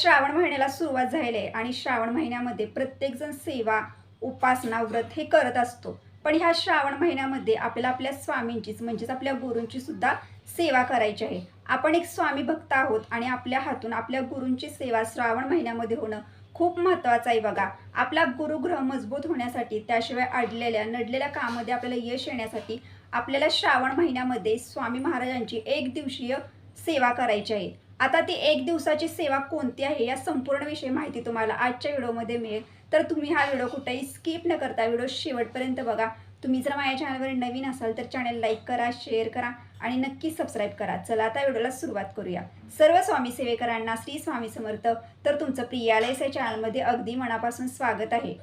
श्रावण महिन्याला सुरुवात झाली आहे आणि श्रावण महिन्यामध्ये प्रत्येकजण सेवा, उपासना, व्रत हे करत असतो. पण ह्या श्रावण महिन्यामध्ये आपल्याला आपल्या स्वामींचीच म्हणजेच आपल्या गुरूंची सुद्धा सेवा करायची आहे. आपण एक स्वामी भक्त आहोत आणि आपल्या हातून आपल्या गुरूंची सेवा श्रावण महिन्यामध्ये होणं खूप महत्त्वाचं आहे बघा. आपला गुरुग्रह मजबूत होण्यासाठी, त्याशिवाय अडलेल्या नडलेल्या कामामध्ये आपल्याला यश येण्यासाठी आपल्याला श्रावण महिन्यामध्ये स्वामी महाराजांची एक दिवसीय सेवा करायची आहे. आता ती एक दिवसाची सेवा कोणती आहे या संपूर्ण विषयी माहिती तुम्हाला आजच्या व्हिडिओमध्ये मिळेल. तर तुम्ही हा व्हिडिओ कुठेही स्किप न करता व्हिडिओ शेवटपर्यंत बघा. तुम्ही जर माझ्या चॅनलवर नवीन असाल तर चॅनल लाईक करा, शेअर करा आणि नक्की सबस्क्राईब करा. चला आता व्हिडिओला सुरुवात करूया. सर्व स्वामी सेवेकरांना श्री स्वामी समर्थ. तर तुमचं प्रियालयस या चॅनलमध्ये अगदी मनापासून स्वागत आहे.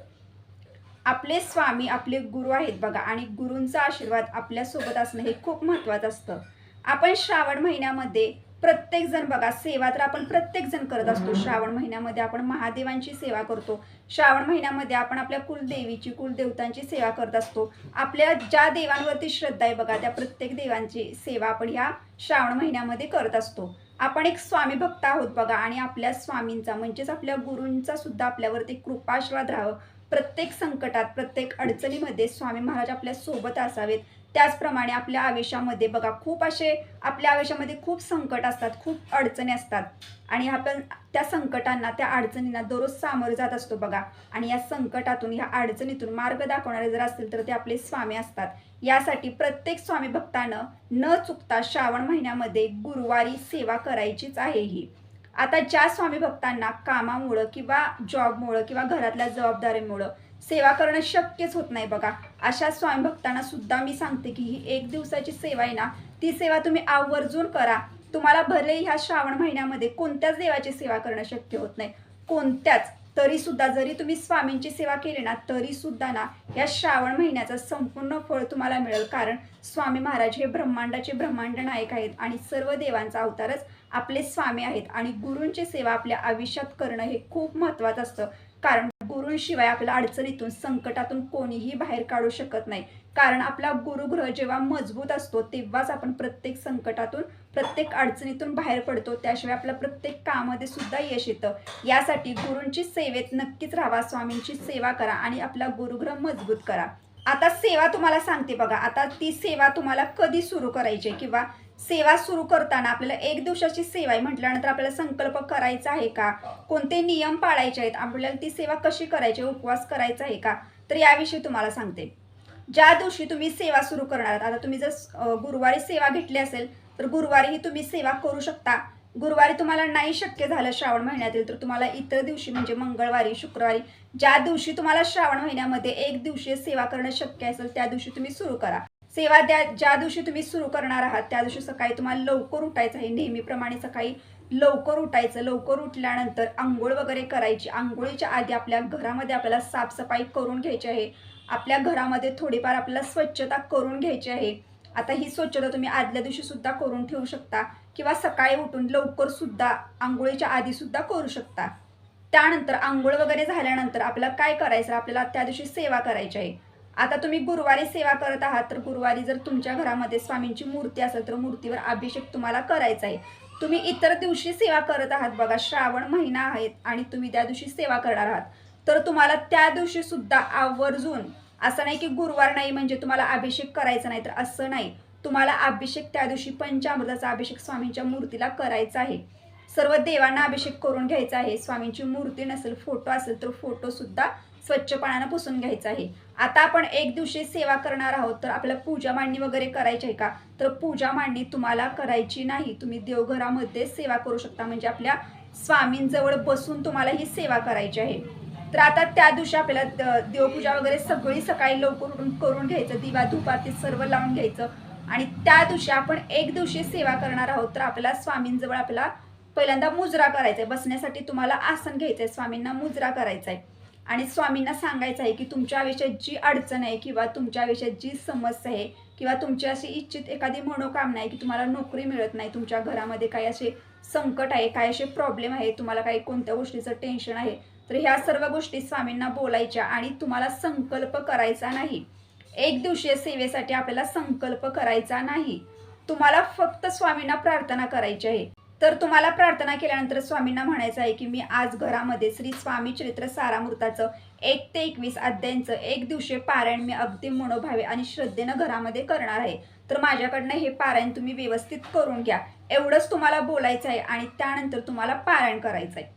आपले स्वामी आपले गुरु आहेत बघा आणि गुरूंचा आशीर्वाद आपल्या सोबत असणं हे खूप महत्त्वाचं असतं. आपण श्रावण महिन्यामध्ये प्रत्येक जण बघा सेवा तर आपण प्रत्येक जण करत असतो. श्रावण महिन्यामध्ये आपण महादेवांची सेवा करतो. श्रावण महिन्यामध्ये आपण आपल्या कुलदेवीची, कुलदेवतांची सेवा करत असतो. आपल्या ज्या देवांवरती श्रद्धा आहे बघा त्या प्रत्येक देवांची सेवा आपण ह्या श्रावण महिन्यामध्ये करत असतो. आपण एक स्वामी भक्त आहोत बघा आणि आपल्या स्वामींचा म्हणजेच आपल्या गुरूंचा सुद्धा आपल्यावरती कृपाआशीर्वाद राहावं. प्रत्येक संकटात, प्रत्येक अडचणीमध्ये स्वामी महाराज आपल्या सोबत असावेत. त्याचप्रमाणे आपल्या आयुष्यामध्ये बघा खूप असे आपल्या आयुष्यामध्ये खूप संकट असतात, खूप अडचणी असतात आणि आपण त्या संकटांना, त्या अडचणींना दररोज सामोरे जात असतो बघा. आणि या संकटातून, या अडचणीतून मार्ग दाखवणारे जर असतील तर ते आपले स्वामी असतात. यासाठी प्रत्येक स्वामी भक्तानं न चुकता श्रावण महिन्यामध्ये गुरुवारी सेवा करायचीच आहे ही. आता ज्या स्वामी भक्तांना कामामुळं किंवा जॉबमुळं किंवा घरातल्या जबाबदारीमुळं सेवा करणं शक्यच होत नाही बघा, अशा स्वामी भक्तांना सुद्धा मी सांगते की ही एक दिवसाची सेवा आहे ना, ती सेवा तुम्ही आवर्जून करा. तुम्हाला भले ह्या श्रावण महिन्यामध्ये कोणत्याच देवाची सेवा करणं शक्य होत नाही, कोणत्याच, तरी सुद्धा जरी तुम्ही स्वामींची सेवा केली ना तरी सुद्धा ना या श्रावण महिन्याचं संपूर्ण फळ तुम्हाला मिळेल. कारण स्वामी महाराज हे ब्रह्मांडाचे ब्रह्मांड नायक आहेत आणि सर्व देवांचा अवतारच आपले स्वामी आहेत. आणि गुरूंची सेवा आपल्या आयुष्यात करणं हे खूप महत्त्वाचं असतं. कारण गुरूंशिवाय आपल्या अडचणीतून, संकटातून कोणीही बाहेर काढू शकत नाही. कारण आपला गुरुग्रह जेव्हा मजबूत असतो तेव्हाच आपण प्रत्येक संकटातून, प्रत्येक अडचणीतून बाहेर पडतो. त्याशिवाय आपल्या प्रत्येक कामामध्ये सुद्धा यश येतं. यासाठी गुरूंची सेवेत नक्कीच राहा, स्वामींची सेवा करा आणि आपला गुरुग्रह मजबूत करा. आता सेवा तुम्हाला सांगते बघा. आता ती सेवा तुम्हाला कधी सुरू करायची किंवा सेवा सुरू करताना आपल्याला एक दिवसाची सेवा आहे म्हटल्यानंतर आपल्याला संकल्प करायचा आहे का, कोणते नियम पाळायचे आहेत, आपल्याला ती सेवा कशी करायची, उपवास करायचा आहे का, तर याविषयी तुम्हाला सांगते. ज्या दिवशी तुम्ही सेवा सुरू करणार आहात, आता तुम्ही जर गुरुवारी सेवा घेतली असेल तर गुरुवारीही तुम्ही सेवा करू शकता. गुरुवारी तुम्हाला नाही शक्य झालं श्रावण महिन्यातील तर तुम्हाला इतर दिवशी म्हणजे मंगळवारी, शुक्रवारी, ज्या दिवशी तुम्हाला श्रावण महिन्यामध्ये एक दिवशीय सेवा करणं शक्य असेल त्या दिवशी तुम्ही सुरू करा. सेवा ज्या दिवशी तुम्ही सुरू करणार आहात त्या दिवशी सकाळी तुम्हाला लवकर उठायचं आहे. नेहमीप्रमाणे सकाळी लवकर उठायचं. लवकर उठल्यानंतर आंघोळ वगैरे करायची. आंघोळीच्या आधी आपल्या घरामध्ये आपल्याला साफसफाई करून घ्यायची आहे. आपल्या घरामध्ये थोडीफार आपल्याला स्वच्छता करून घ्यायची आहे. आता ही स्वच्छता तुम्ही आदल्या दिवशी सुद्धा करून ठेवू शकता किंवा सकाळी उठून लवकर सुद्धा आंघोळीच्या आधी सुद्धा करू शकता. त्यानंतर आंघोळ वगैरे झाल्यानंतर आपल्याला काय करायचं, आपल्याला त्या दिवशी सेवा करायची आहे. आता तुम्ही गुरुवारी सेवा करत आहात तर गुरुवारी जर तुमच्या घरामध्ये स्वामींची मूर्ती असेल तर मूर्तीवर अभिषेक तुम्हाला करायचा आहे. तुम्ही इतर दिवशी सेवा करत आहात बघा, श्रावण महिना आहे आणि तुम्ही त्या दिवशी सेवा करणार आहात तर तुम्हाला त्या दिवशी सुद्धा आवर्जून, असं नाही की गुरुवार नाही म्हणजे तुम्हाला अभिषेक करायचा नाही, तर असं नाही. तुम्हाला अभिषेक त्या दिवशी पंचामृताचा अभिषेक स्वामींच्या मूर्तीला करायचा आहे. सर्व देवांना अभिषेक करून घ्यायचा आहे. स्वामींची मूर्ती नसेल, फोटो असेल तर फोटो सुद्धा स्वच्छ पाण्यानं पुसून घ्यायचा आहे. आता आपण एक दिवशी सेवा करणार आहोत तर आपल्याला पूजा मांडणी वगैरे करायची आहे का, तर पूजा मांडणी तुम्हाला करायची नाही. तुम्ही देवघरामध्ये सेवा करू शकता, म्हणजे आपल्या स्वामींजवळ बसून तुम्हाला ही सेवा करायची आहे. तर आता त्या दिवशी आपल्याला देवपूजा वगैरे सगळी सकाळी लवकर उठून करून घ्यायचं. दिवा धूप आरती सर्व लावून घ्यायचं आणि त्या दिवशी आपण एक दिवशी सेवा करणार आहोत तर आपल्याला स्वामींजवळ आपल्याला पहिल्यांदा मुजरा करायचा आहे. बसण्यासाठी तुम्हाला आसन घ्यायचं आहे, स्वामींना मुजरा करायचा आहे आणि स्वामींना सांगायचं आहे की तुमच्या आयुष्यात जी अडचण आहे किंवा तुमच्या आयुष्यात जी समस्या आहे किंवा तुमची अशी इच्छित एखादी मनोकामना आहे की तुम्हाला नोकरी मिळत नाही, तुमच्या घरामध्ये काही असे संकट आहे, काही असे प्रॉब्लेम आहे, तुम्हाला काही कोणत्या गोष्टीचं टेन्शन आहे, तर ह्या सर्व गोष्टी स्वामींना बोलायच्या आणि तुम्हाला संकल्प करायचा नाही. एक दिवसीय सेवेसाठी आपल्याला संकल्प करायचा नाही. तुम्हाला फक्त स्वामींना प्रार्थना करायची आहे. तर तुम्हाला प्रार्थना केल्यानंतर स्वामींना म्हणायचं आहे की मी आज घरामध्ये श्री स्वामी चरित्र सारामृताचं 1 ते 21 अध्यायांचं एक दिवशीय पारायण मी अगदी मनोभावे आणि श्रद्धेनं घरामध्ये करणार आहे. तर माझ्याकडनं हे पारायण तुम्ही व्यवस्थित करून घ्या, एवढंच तुम्हाला बोलायचं आहे आणि त्यानंतर तुम्हाला पारायण करायचं आहे.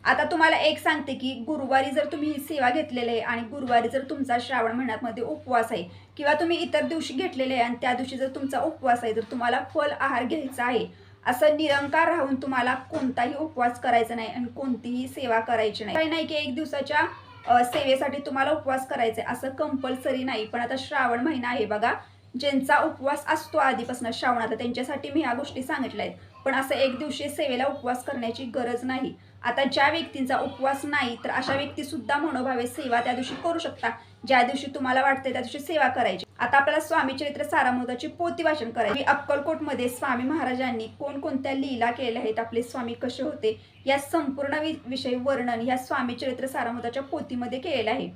आता तुम्हाला एक सांगते की गुरुवारी जर तुम्ही ही सेवा घेतलेली आहे आणि गुरुवारी जर तुमचा श्रावण महिन्यामध्ये उपवास आहे किंवा तुम्ही इतर दिवशी घेतलेले आहे आणि त्या दिवशी जर तुमचा उपवास आहे, तर तुम्हाला फल आहार घ्यायचा आहे. असं निरंकार राहून तुम्हाला कोणताही उपवास करायचा नाही आणि कोणतीही सेवा करायची नाही. काही नाही की एक दिवसाच्या सेवेसाठी तुम्हाला उपवास करायचा आहे असं कंपल्सरी नाही. पण आता श्रावण महिना आहे बघा, ज्यांचा उपवास असतो आधीपासून श्रावणात त्यांच्यासाठी मी ह्या गोष्टी सांगितल्या आहेत. पण असं एक दिवशी सेवेला उपवास करण्याची गरज नाही. आता ज्या व्यक्तींचा उपवास नाही तर अशा व्यक्ती सुद्धा मनोभावे सेवा त्या दिवशी करू शकता. ज्या दिवशी तुम्हाला वाटते त्या दिवशी सेवा करायची. आता आपल्याला स्वामी चरित्र सारामृताची पोथी वाचन करायची. अक्कलकोटमध्ये स्वामी महाराजांनी कोणकोणत्या लीला केल्या आहेत, आपले स्वामी कसे होते, या संपूर्ण विषयी वर्णन या स्वामी चरित्र सारामृताच्या पोथीमध्ये केलेलं आहे.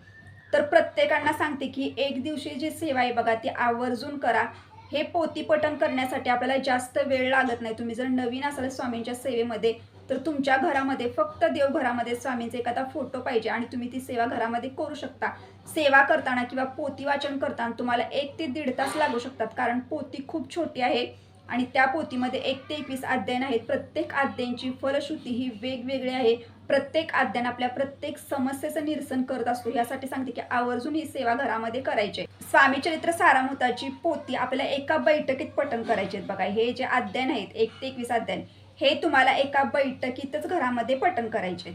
तर प्रत्येकांना सांगते की एक दिवशी जी सेवा आहे बघा ती आवर्जून करा. हे पोथी पठण करण्यासाठी आपल्याला जास्त वेळ लागत नाही. तुम्ही जर नवीन असाल स्वामींच्या सेवेमध्ये तर तुमच्या घरामध्ये फक्त देवघरामध्ये स्वामींचा एखादा फोटो पाहिजे आणि तुम्ही ती सेवा घरामध्ये करू शकता. सेवा करताना किंवा पोथी वाचन करताना तुम्हाला 1 ते 1.5 तास लागू शकतात, कारण पोथी खूप छोटी आहे आणि त्या पोथीमध्ये 1 ते 21 अध्याय आहेत. प्रत्येक अध्यायांची फलश्रुती ही वेगवेगळी आहे. प्रत्येक अध्याय आपल्या प्रत्येक समस्येचं निरसन करत असतो. यासाठी सांगते की आवर्जून ही सेवा घरामध्ये करायची. स्वामी चरित्र सारामृताची पोथी आपल्याला एका बैठकीत पठण करायचे आहेत बघा. हे जे अध्याय आहेत 1 ते 21 अध्याय हे तुम्हाला एका बैठकीतच घरामध्ये पठण करायचे.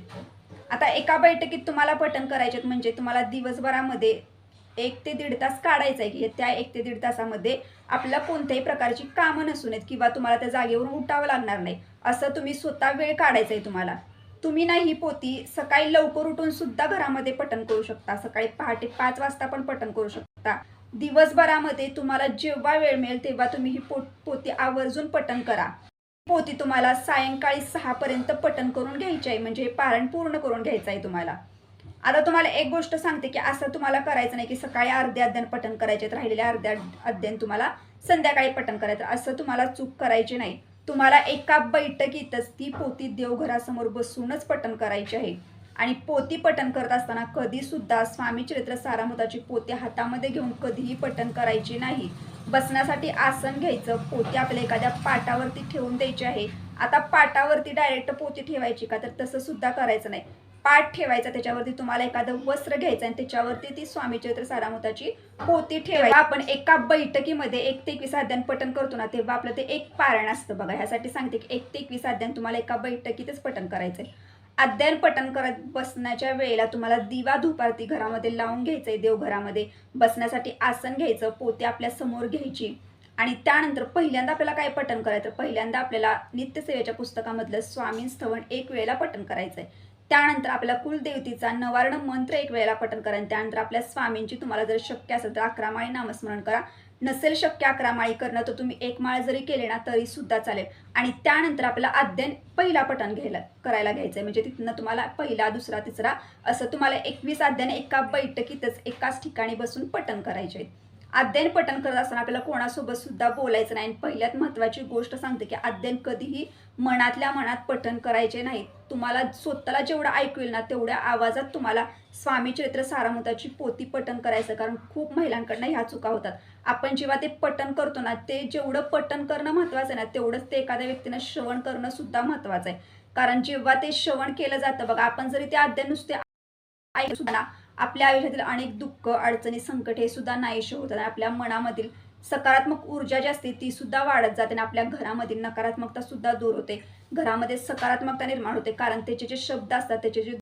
आता एका बैठकीत तुम्हाला पठण करायचे म्हणजे तुम्हाला दिवसभरामध्ये 1 ते 1.5 तास काढायचा आहे की त्या 1 ते 1.5 तासामध्ये आपल्याला कोणत्याही प्रकारची कामं नसून आहेत किंवा तुम्हाला त्या जागेवरून उठावं लागणार नाही. असं तुम्ही स्वतः वेळ काढायचा आहे तुम्हाला. तुम्ही नाही ही पोथी सकाळी लवकर उठून सुद्धा घरामध्ये पठण करू शकता. सकाळी पहाटे 5 वाजता पण पठण करू शकता. दिवसभरामध्ये तुम्हाला जेव्हा वेळ मिळेल तेव्हा तुम्ही ही पोथी आवर्जून पठण करा. पोथी तुम्हाला सायंकाळी 6 पर्यंत पठण करून घ्यायची आहे, म्हणजे पारायण पूर्ण करून घ्यायचं आहे तुम्हाला. आता तुम्हाला एक गोष्ट सांगते की असं तुम्हाला करायचं नाही की सकाळी अर्धे अध्याय पठण करायचे, राहिलेल्या अर्ध्या अध्याय तुम्हाला संध्याकाळी पठण करायचं, असं तुम्हाला चूक करायची नाही. तुम्हाला एका बैठकीतच ती पोथी देवघरासमोर बसूनच पठण करायची आहे. आणि पोथी पठण करत असताना कधी सुद्धा स्वामी चरित्र सारामृताची पोथी हातामध्ये घेऊन कधीही पठण करायची नाही. बसण्यासाठी आसन घ्यायचं, पोथी आपल्या एखाद्या पाटावरती ठेवून द्यायची आहे. आता पाटावरती डायरेक्ट पोथी ठेवायची का, तर तसं सुद्धा करायचं नाही. पाठ ठेवायचा, त्याच्यावरती तुम्हाला एखादं वस्त्र घ्यायचं आणि त्याच्यावरती ती स्वामी चरित्र सारामृताची पोथी ठेवायची. आपण एका बैठकीमध्ये 1 ते 21 अध्याय पठण करतो ना, तेव्हा आपलं ते एक पारायण असतं बघा. ह्यासाठी सांगते की 1 ते 21 अध्याय तुम्हाला एका बैठकीतच पठण करायचंय. अध्याय पठण करत बसण्याच्या वेळेला तुम्हाला दिवा धूप आरती घरामध्ये लावून घ्यायचंय. देवघरामध्ये बसण्यासाठी आसन घ्यायचं, पोथी आपल्या समोर घ्यायची आणि त्यानंतर पहिल्यांदा आपल्याला काय पठण करायचं, पहिल्यांदा आपल्याला नित्यसेवेच्या पुस्तकामधलं स्वामी स्थवन 1 वेळेला पठण करायचंय. त्यानंतर आपल्या कुलदेवतीचा नवार्ण मंत्र 1 वेळेला पठण करा. त्यानंतर आपल्या स्वामींची तुम्हाला जर शक्य असेल तर 11 माळी नामस्मरण करा. नसेल शक्य 11 माळी करणं तर तुम्ही 1 माळ जरी केले ना तरी सुद्धा चालेल. आणि त्यानंतर आपल्याला अध्याय पहिला पठण करायला घ्यायचंय, म्हणजे तिथनं तुम्हाला पहिला, दुसरा, तिसरा असं तुम्हाला 21 अध्याय एका बैठकीतच एकाच ठिकाणी बसून पठण करायचे. अध्ययन पठण करत असताना आपल्याला कोणासोबत सुद्धा बोलायचं नाही. पहिल्यात महत्त्वाची गोष्ट सांगते की अध्ययन कधीही मनातल्या मनात पठण करायचे नाही. तुम्हाला स्वतःला जेवढं ऐकू येईल ना तेवढ्या आवाजात तुम्हाला स्वामी चरित्र सारामृताची पोथी पठण करायचं, कारण खूप महिलांकडनं ह्या चुका होतात. आपण जेव्हा ते पठण करतो ना, ते जेवढं पठण करणं महत्त्वाचं आहे ना तेवढंच ते एखाद्या व्यक्तीनं श्रवण करणं सुद्धा महत्त्वाचं आहे. कारण जेव्हा ते श्रवण केलं जातं बघा, आपण जरी ते अध्ययन नुसते ऐकू सुद्धा आपल्या आयुष्यातील अनेक दुःख, अडचणी, संकट हे सुद्धा नाहीसे होतात. आपल्या मनामधील सकारात्मक ऊर्जा जी असते ती सुद्धा वाढत जाते आणि आपल्या घरामधील नकारात्मकता सुद्धा दूर होते. घरामध्ये सकारात्मकता निर्माण होते, कारण त्याचे जे शब्द असतात त्याचे जे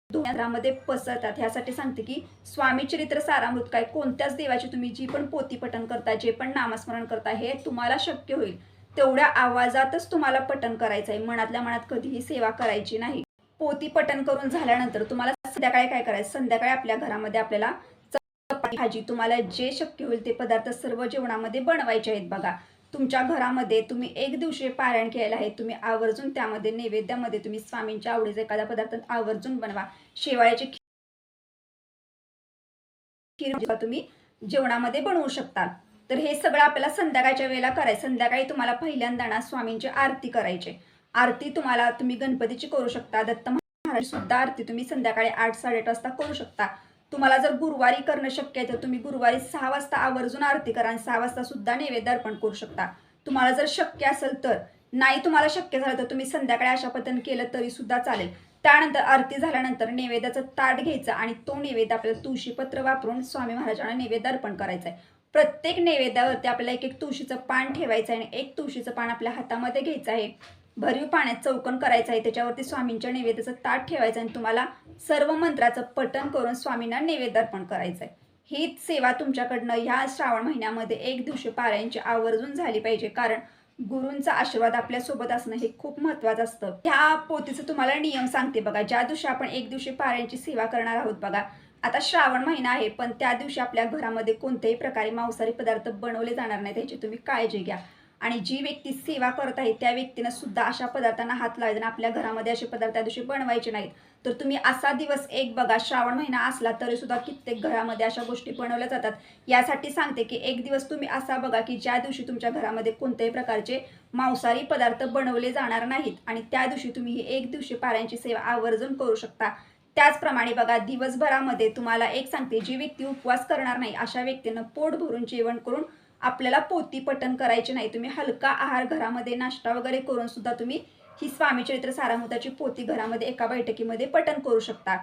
घरामध्ये पसरतात. ह्यासाठी सांगते की स्वामी चरित्र सारामृत काय, कोणत्याच देवाची तुम्ही जी पण पोथी पठण करता, जे पण नामस्मरण करता, हे तुम्हाला शक्य होईल तेवढ्या आवाजातच तुम्हाला पठण करायचं आहे. मनातल्या मनात कधीही सेवा करायची नाही. पोथी पठण करून झाल्यानंतर तुम्हाला संध्याकाळी काय करायचं, संध्याकाळी आपल्या घरामध्ये आपल्याला चपाती, भाजी, तुम्हाला जे शक्य होईल ते पदार्थ सर्व जेवणामध्ये बनवायचे आहेत बघा. तुमच्या घरामध्ये तुम्ही 1 दिवशी पारायण केलेलं आहे, तुम्ही आवर्जून त्यामध्ये नैवेद्यामध्ये तुम्ही स्वामींच्या आवडीचा एखादा पदार्थ आवर्जून बनवा. शेवाळ्याची खीर तुम्ही जेवणामध्ये बनवू शकता. तर हे सगळं आपल्याला संध्याकाळच्या वेळेला करायचं. संध्याकाळी तुम्हाला पहिल्यांदा ना स्वामींची आरती करायची. आरती तुम्ही गणपतीची करू शकता, दत्त महाराज सुद्धा आरती तुम्ही संध्याकाळी 8-8:30 वाजता करू शकता. तुम्हाला जर गुरुवारी करणं शक्य आहे तर तुम्ही गुरुवारी 6 वाजता आवर्जून आरती करा आणि 6 वाजता सुद्धा नैवेद्य अर्पण करू शकता. तुम्हाला जर शक्य असेल तर. नाही तुम्हाला शक्य झालं तर तुम्ही संध्याकाळी अशा पद्धतीने केलं तरी सुद्धा चालेल. त्यानंतर आरती झाल्यानंतर नैवेद्याचं ताट घ्यायचं आणि तो नैवेद्य आपल्याला तुळशीपत्र वापरून स्वामी महाराजांना नैवेद्य अर्पण करायचं आहे. प्रत्येक नैवेद्यावरती आपल्याला एक तुळशीचं पान ठेवायचं आहे आणि एक तुळशीचं पान आपल्या हातामध्ये घ्यायचं आहे. भरीव पाण्यात चौकन करायचं आहे. त्याच्यावरती स्वामींच्या नैवेद्याचं ताट ठेवायचं आणि तुम्हाला सर्व मंत्राचं पठण करून स्वामींना नैवेद्य अर्पण करायचं आहे. ही सेवा तुमच्याकडनं ह्या श्रावण महिन्यामध्ये 1 दिवशी पारायणची आवर्जून झाली पाहिजे, कारण गुरूंचा आशीर्वाद आपल्यासोबत असणं हे खूप महत्त्वाचं असतं. ह्या पोथीचं तुम्हाला नियम सांगते बघा. ज्या दिवशी आपण 1 दिवशी पारायणची सेवा करणार आहोत बघा, आता श्रावण महिना आहे, पण त्या दिवशी आपल्या घरामध्ये कोणत्याही प्रकारे मांसाहारी पदार्थ बनवले जाणार नाहीत, याची तुम्ही काळजी घ्या. आणि जी व्यक्ती सेवा करत आहे त्या व्यक्तीनं सुद्धा अशा पदार्थांना हात लावायचे आणि आपल्या घरामध्ये असे पदार्थ त्या दिवशी बनवायचे नाहीत. तर तुम्ही असा दिवस एक बघा, श्रावण महिना असला तरी सुद्धा कित्येक घरामध्ये अशा गोष्टी बनवल्या जातात. यासाठी सांगते की एक दिवस तुम्ही असा बघा की ज्या दिवशी तुमच्या घरामध्ये कोणत्याही प्रकारचे मांसाहारी पदार्थ बनवले जाणार नाहीत आणि त्या दिवशी तुम्ही ही 1 दिवशी पारायणची सेवा आवर्जून करू शकता. त्याचप्रमाणे बघा, दिवसभरामध्ये तुम्हाला एक सांगते, जी व्यक्ती उपवास करणार नाही अशा व्यक्तीनं पोट भरून जेवण करून आपल्याला पोथी पठण करायचे नाही. तुम्ही हलका आहार घरामध्ये नाश्ता वगैरे करून सुद्धा तुम्ही ही स्वामी चरित्र सारामृताची पोथी घरामध्ये एका बैठकीमध्ये पठण करू शकता.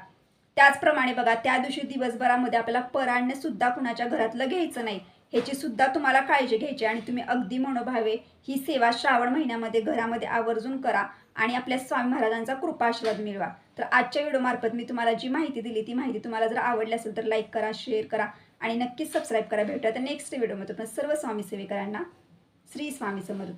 त्याचप्रमाणे बघा, त्या दिवशी दिवसभरामध्ये आपल्याला पराण्य सुद्धा कुणाच्या घरातलं घ्यायचं नाही, ह्याची सुद्धा तुम्हाला काळजी घ्यायची आणि तुम्ही अगदी मनोभावे ही सेवा श्रावण महिन्यामध्ये घरामध्ये आवर्जून करा आणि आपल्या स्वामी महाराजांचा कृपा आशीर्वाद मिळवा. तर आजच्या व्हिडिओमार्फत मी तुम्हाला जी माहिती दिली ती माहिती तुम्हाला जर आवडली असेल तर लाईक करा, शेअर करा आणि नक्कीच सबस्क्राईब करा. भेटूया तर नेक्स्ट व्हिडिओमध्ये. सर्व स्वामी सेवेकरांना श्री स्वामी समर्थ.